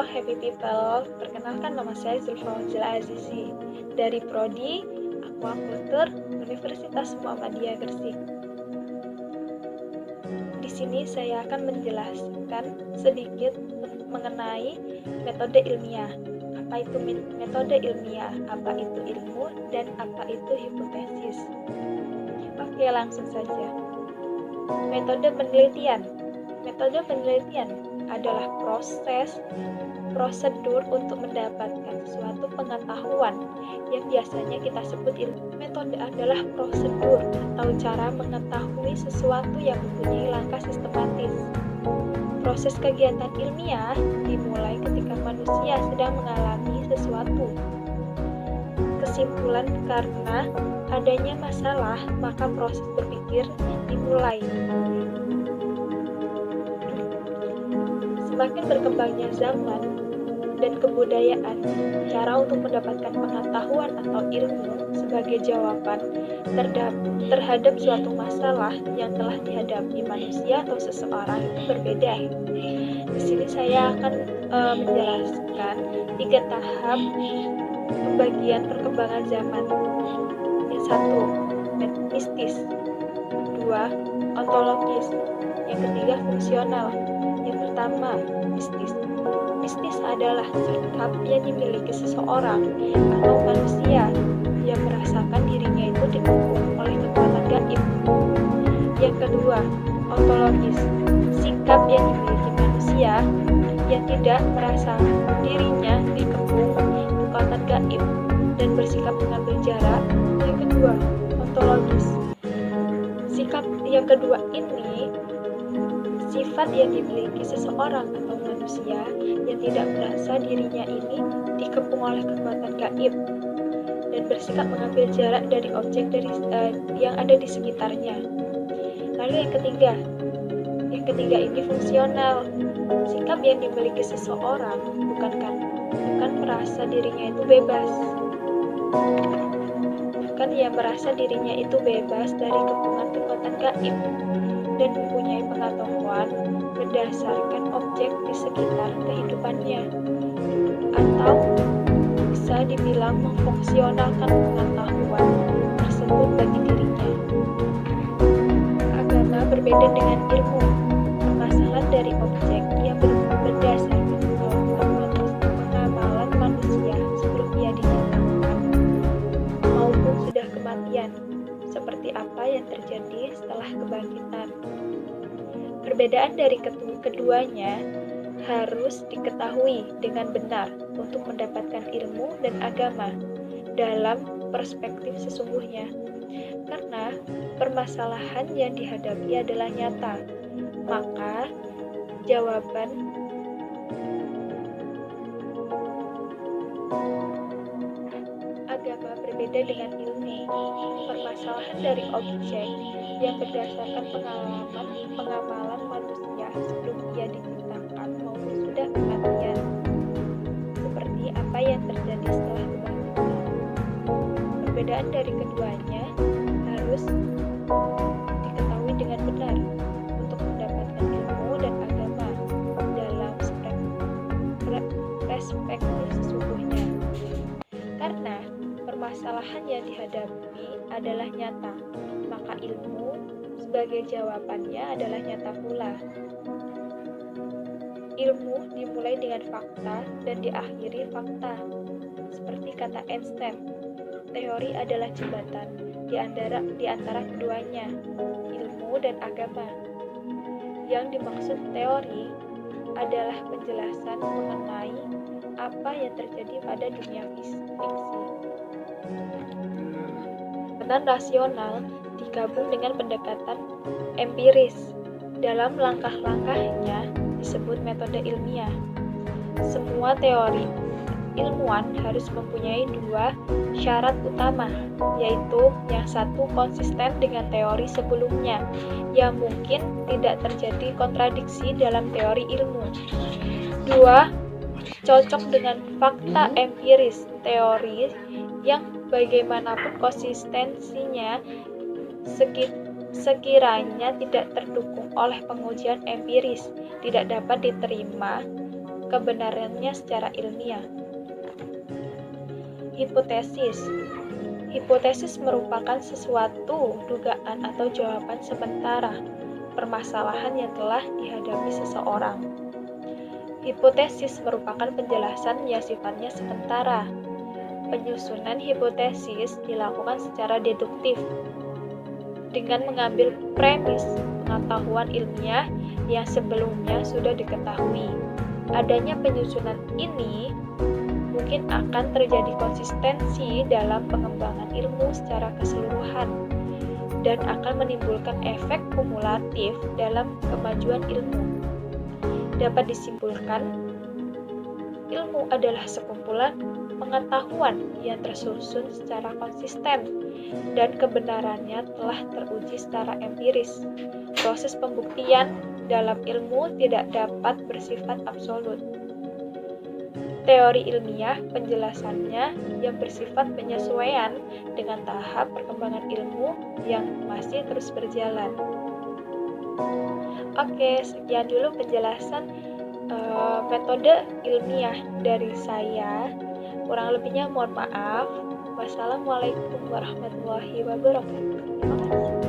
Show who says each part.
Speaker 1: Halo happy people, perkenalkan nama saya Zulfa Azizi dari Prodi Aquaculture Universitas Muhammadiyah Gresik. Di sini saya akan menjelaskan sedikit mengenai metode ilmiah. Apa itu metode ilmiah? Apa itu ilmu dan apa itu hipotesis? Oke, langsung saja. Metode penelitian. Metode penelitian adalah prosedur untuk mendapatkan suatu pengetahuan yang biasanya kita sebut ilmu. Metode adalah prosedur atau cara mengetahui sesuatu yang mempunyai langkah sistematis. Proses kegiatan ilmiah dimulai ketika manusia sedang mengalami sesuatu. Kesimpulan, karena adanya masalah, maka proses berpikir dimulai. Semakin berkembangnya zaman dan kebudayaan, cara untuk mendapatkan pengetahuan atau ilmu sebagai jawaban terhadap suatu masalah yang telah dihadapi manusia atau seseorang itu berbeda. Di sini saya akan menjelaskan 3 tahap pembagian perkembangan zaman. Yang 1, mistis. 2, ontologis. Yang ketiga, fungsional. Yang pertama, mistis. Mistis adalah sikap yang dimiliki seseorang atau manusia yang merasakan dirinya itu dikepung oleh kekuatan gaib. Yang kedua, ontologis. Sikap yang dimiliki manusia yang tidak merasa dirinya dikepung kekuatan gaib dan bersikap mengambil jarak. Yang kedua, ontologis. Sikap yang kedua ini sifat yang dimiliki seseorang atau manusia yang tidak merasa dirinya ini dikepung oleh kekuatan gaib dan bersikap mengambil jarak dari objek yang ada di sekitarnya. Lalu yang ketiga ini fungsional. Sikap yang dimiliki seseorang bukan merasa dirinya itu bebas. Bukan yang merasa dirinya itu bebas dari kepungan kekuatan gaib dan mempunyai pengetahuan berdasarkan objek di sekitar kehidupannya, atau bisa dibilang memfungsionalkan pengetahuan tersebut bagi dirinya. Agama berbeda dengan ilmu. Permasalahan dari objek yang berdasarkan pengamalan manusia sebelum ia diciptakan maupun sudah kematian, seperti apa yang terjadi setelah kebangkitan. Perbedaan dari keduanya harus diketahui dengan benar untuk mendapatkan ilmu dan agama dalam perspektif sesungguhnya. Karena permasalahan yang dihadapi adalah nyata, maka jawaban agama berbeda dengan ilmu. Permasalahan dari objek yang berdasarkan pengamalan manusia sebelum ia diciptakan maupun sudah kematian, seperti apa yang terjadi setelah kebangkitan. Perbedaan dari keduanya harus diketahui dengan benar untuk mendapatkan ilmu dan agama dalam perspektif sesungguhnya. Karena permasalahan yang dihadapi adalah nyata, maka ilmu sebagai jawabannya adalah nyata pula. Ilmu dimulai dengan fakta dan diakhiri fakta. Seperti kata Einstein, teori adalah jembatan di antara keduanya, ilmu dan agama. Yang dimaksud teori adalah penjelasan mengenai apa yang terjadi pada dunia fiksi. Pendekatan rasional digabung dengan pendekatan empiris. Dalam langkah-langkahnya disebut metode ilmiah. Semua teori ilmuwan harus mempunyai 2 syarat utama, yaitu yang satu konsisten dengan teori sebelumnya, yang mungkin tidak terjadi kontradiksi dalam teori ilmu. 2, cocok dengan fakta empiris teori yang bagaimanapun konsistensinya sekiranya tidak terdukung oleh pengujian empiris tidak dapat diterima kebenarannya secara ilmiah. Hipotesis. Hipotesis merupakan sesuatu dugaan atau jawaban sementara permasalahan yang telah dihadapi seseorang. Hipotesis merupakan penjelasan yang sifatnya sementara. Penyusunan hipotesis dilakukan secara deduktif dengan mengambil premis pengetahuan ilmiah yang sebelumnya sudah diketahui. Adanya penyusunan ini mungkin akan terjadi konsistensi dalam pengembangan ilmu secara keseluruhan dan akan menimbulkan efek kumulatif dalam kemajuan ilmu. Dapat disimpulkan, ilmu adalah sekumpulan pengetahuan yang tersusun secara konsisten dan kebenarannya telah teruji secara empiris. Proses pembuktian dalam ilmu tidak dapat bersifat absolut. Teori ilmiah penjelasannya yang bersifat penyesuaian dengan tahap perkembangan ilmu yang masih terus berjalan. Oke, sekian dulu penjelasan metode ilmiah dari saya. Kurang lebihnya mohon maaf. Wassalamualaikum warahmatullahi wabarakatuh. Terima kasih.